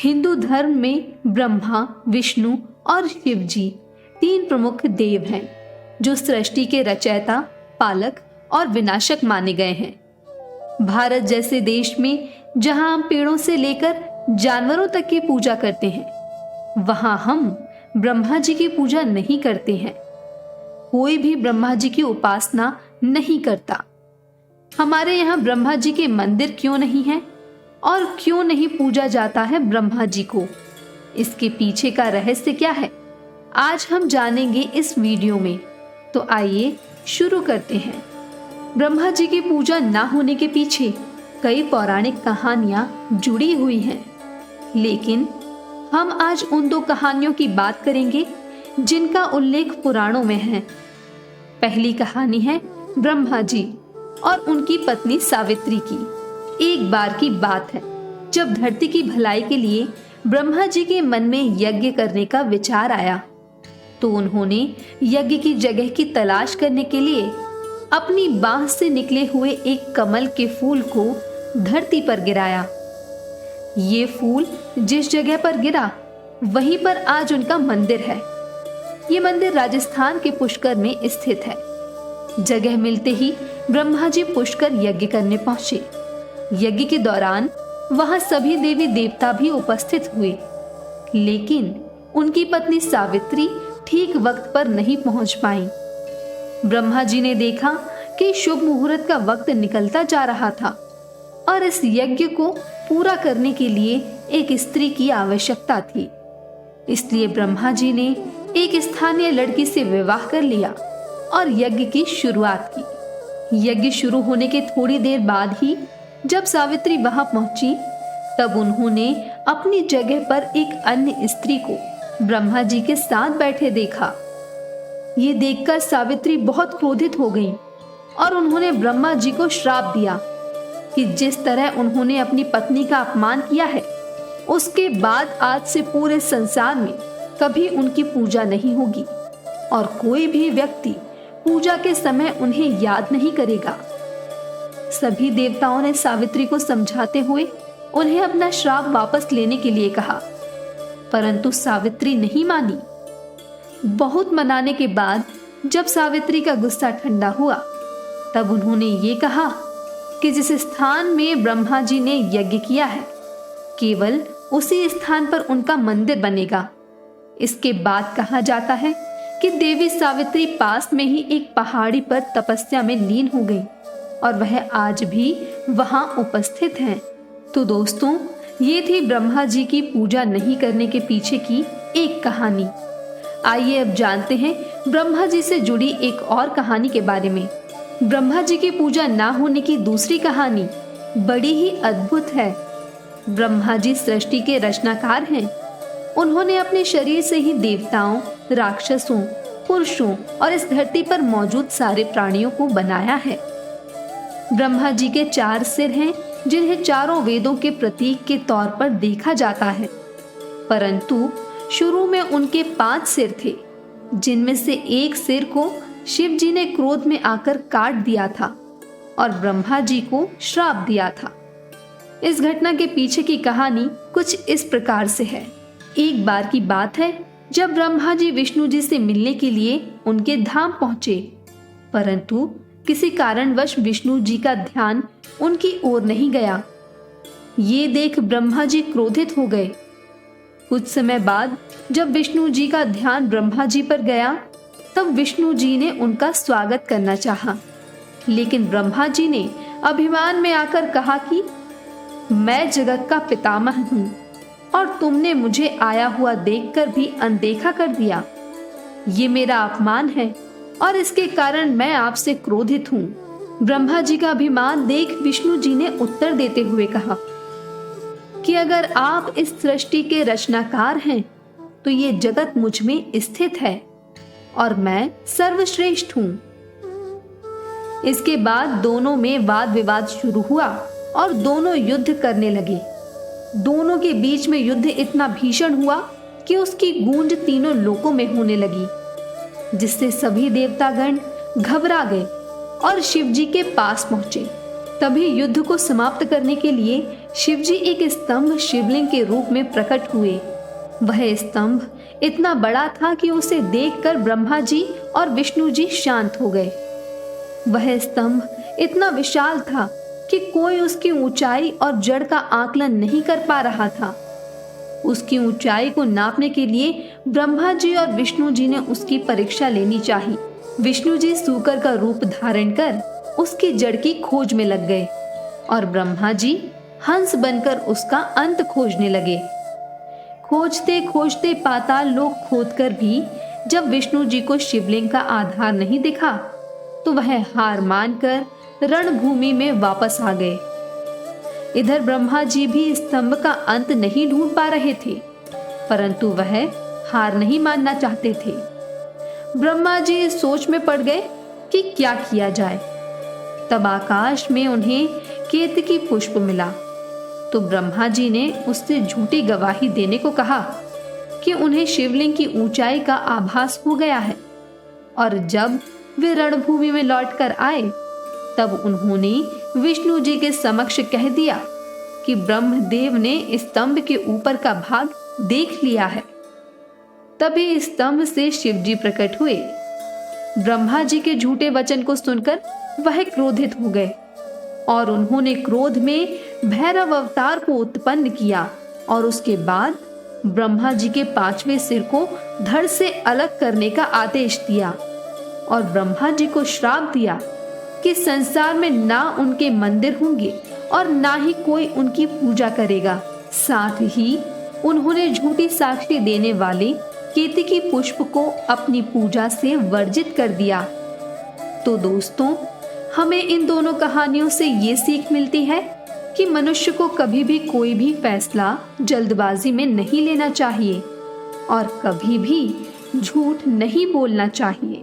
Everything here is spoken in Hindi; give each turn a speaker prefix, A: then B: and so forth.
A: हिंदू धर्म में ब्रह्मा, विष्णु और शिव जी 3 प्रमुख देव हैं जो सृष्टि के रचयिता, पालक और विनाशक माने गए हैं। भारत जैसे देश में जहां हम पेड़ों से लेकर जानवरों तक की पूजा करते हैं, वहां हम ब्रह्मा जी की पूजा नहीं करते हैं। कोई भी ब्रह्मा जी की उपासना नहीं करता। हमारे यहाँ ब्रह्मा जी के मंदिर क्यों नहीं है और क्यों नहीं पूजा जाता है ब्रह्मा जी को? इसके पीछे का रहस्य क्या है, आज हम जानेंगे इस वीडियो में। तो आइए शुरू करते हैं। ब्रह्मा जी की पूजा ना होने के पीछे कई पौराणिक कहानियां जुड़ी हुई हैं, लेकिन हम आज उन 2 कहानियों की बात करेंगे जिनका उल्लेख पुराणों में है। पहली कहानी है ब्रह्मा जी और उनकी पत्नी सावित्री की। एक बार की बात है जब धरती की भलाई के लिए ब्रह्मा जी के मन में यज्ञ करने का विचार आया, तो उन्होंने यज्ञ की जगह की तलाश करने के लिए अपनी बांह से निकले हुए एक कमल के फूल को धरती पर गिराया। ये फूल जिस जगह पर गिरा वहीं पर आज उनका मंदिर है। ये मंदिर राजस्थान के पुष्कर में स्थित है। जगह मिलते ही ब्रह्मा जी पुष्कर यज्ञ करने पहुंचे। यज्ञ के दौरान वहां सभी देवी देवता भी उपस्थित हुए, लेकिन उनकी पत्नी सावित्री ठीक वक्त पर नहीं पहुंच पाई। ब्रह्मा जी ने देखा कि शुभ मुहूर्त का वक्त निकलता जा रहा था और इस यज्ञ को पूरा करने के लिए एक स्त्री की आवश्यकता थी। इसलिए ब्रह्मा जी ने एक स्थानीय लड़की से विवाह कर लिया और यज्ञ की शुरुआत की। यज्ञ शुरू होने के थोड़ी देर बाद ही जब सावित्री वहां पहुंची, तब उन्होंने अपनी जगह पर एक अन्य स्त्री को ब्रह्मा जी के साथ बैठे देखा। ये देखकर सावित्री बहुत क्रोधित हो गई और उन्होंने ब्रह्मा जी को श्राप दिया कि जिस तरह उन्होंने अपनी पत्नी का अपमान किया है, उसके बाद आज से पूरे संसार में कभी उनकी पूजा नहीं होगी और कोई भी व्यक्ति पूजा के समय उन्हें याद नहीं करेगा। सभी देवताओं ने सावित्री को समझाते हुए उन्हें अपना श्राप वापस लेने के लिए कहा, परंतु सावित्री नहीं मानी। बहुत मनाने के बाद जब सावित्री का गुस्सा ठंडा हुआ, तब उन्होंने ये कहा कि जिस स्थान में ब्रह्मा जी ने यज्ञ किया है, केवल उसी स्थान पर उनका मंदिर बनेगा। इसके बाद कहा जाता है कि देवी सावित्री पास में ही एक पहाड़ी पर तपस्या में लीन हो गई और वह आज भी वहां उपस्थित हैं। तो दोस्तों, ये थी ब्रह्मा जी की पूजा नहीं करने के पीछे की एक कहानी। आइए अब जानते हैं ब्रह्मा जी से जुड़ी एक और कहानी के बारे में। ब्रह्मा जी की पूजा ना होने की दूसरी कहानी बड़ी ही अद्भुत है। ब्रह्मा जी सृष्टि के रचनाकार हैं। उन्होंने अपने शरीर से ही देवताओं, राक्षसों, पुरुषों और इस धरती पर मौजूद सारे प्राणियों को बनाया है। ब्रह्मा जी के 4 सिर हैं, जिन्हें चारों वेदों के प्रतीक के तौर पर देखा जाता है, परंतु शुरू में उनके 5 सिर थे, जिनमें से एक सिर को शिव जी ने क्रोध में आकर काट दिया था और ब्रह्मा जी को श्राप दिया था। इस घटना के पीछे की कहानी कुछ इस प्रकार से है। एक बार की बात है जब ब्रह्मा जी विष्णु जी से मिलने के लिए उनके धाम पहुंचे, परंतु किसी कारणवश विष्णु जी का ध्यान उनकी ओर नहीं गया। ये देख ब्रह्मा जी क्रोधित हो गए। कुछ समय बाद जब विष्णु जी का ध्यान ब्रह्मा जी पर गया, तब विष्णु जी ने उनका स्वागत करना चाहा, लेकिन ब्रह्मा जी ने अभिमान में आकर कहा कि मैं जगत का पितामह हूं और तुमने मुझे आया हुआ देखकर भी अनदेखा कर दिया। ये मेरा अपमान है और इसके कारण मैं आपसे क्रोधित हूं। ब्रह्मा जी का अभिमान देख विष्णु जी ने उत्तर देते हुए कहा कि अगर आप इस सृष्टि के रचनाकार हैं, तो ये जगत मुझ में स्थित है और मैं सर्वश्रेष्ठ हूं। इसके बाद दोनों में वाद विवाद शुरू हुआ और दोनों युद्ध करने लगे। दोनों के बीच में युद्ध इतना भीषण हुआ कि उसकी गूंज तीनों लोकों में होने लगी, जिससे सभी देवतागण घबरा गए और शिव जी के पास पहुंचे तभी युद्ध को समाप्त करने के लिए शिवजी एक स्तंभ शिवलिंग के रूप में प्रकट हुए। वह स्तंभ इतना बड़ा था कि उसे देखकर ब्रह्मा जी और विष्णु जी शांत हो गए। वह स्तंभ इतना विशाल था कि कोई उसकी ऊंचाई और जड़ का आकलन नहीं कर पा रहा था। उसकी ऊंचाई को नापने के लिए ब्रह्मा जी और विष्णु जी ने उसकी परीक्षा लेनी चाहिए। विष्णु जी सूकर का रूप धारण कर उसकी जड़ की खोज में लग गए और ब्रह्मा जी हंस बनकर उसका अंत खोजने लगे। खोजते खोजते पाताल लोक खोदकर भी जब विष्णु जी को शिवलिंग का आधार नहीं दिखा तो वह हार मानकर रणभूमि में वापस आ गए। इधर ब्रह्मा जी भी स्तंभ का अंत नहीं ढूंढ पा रहे थे, परंतु वह हार नहीं मानना चाहते थे। ब्रह्मा जी इस सोच में पड़ गए कि क्या किया जाए। तब आकाश में उन्हें केतकी पुष्प मिला तो ब्रह्मा जी ने उससे झूठी गवाही देने को कहा कि उन्हें शिवलिंग की ऊंचाई का आभास हो गया है। और जब वे रणभूमि में लौटकर आए तब उन्होंने विष्णु जी के समक्ष कह दिया कि ब्रह्मदेव ने स्तंभ के ऊपर का भाग देख लिया है। तभी स्तंभ से शिवजी प्रकट हुए। ब्रह्मा जी के झूठे वचन को सुनकर वह क्रोधित हो गए और उन्होंने क्रोध में भैरव अवतार को उत्पन्न किया और उसके बाद ब्रह्मा जी के 5वें सिर को धड़ से अलग करने का आदेश दिया और ब्रह्मा जी को श्राप दिया कि संसार में ना उनके मंदिर होंगे और ना ही कोई उनकी पूजा करेगा। साथ ही उन्होंने झूठी साक्षी देने वाले केतकी पुष्प को अपनी पूजा से वर्जित कर दिया। तो दोस्तों, हमें इन दोनों कहानियों से ये सीख मिलती है कि मनुष्य को कभी भी कोई भी फैसला जल्दबाजी में नहीं लेना चाहिए और कभी भी झूठ नहीं बोलना चाहिए।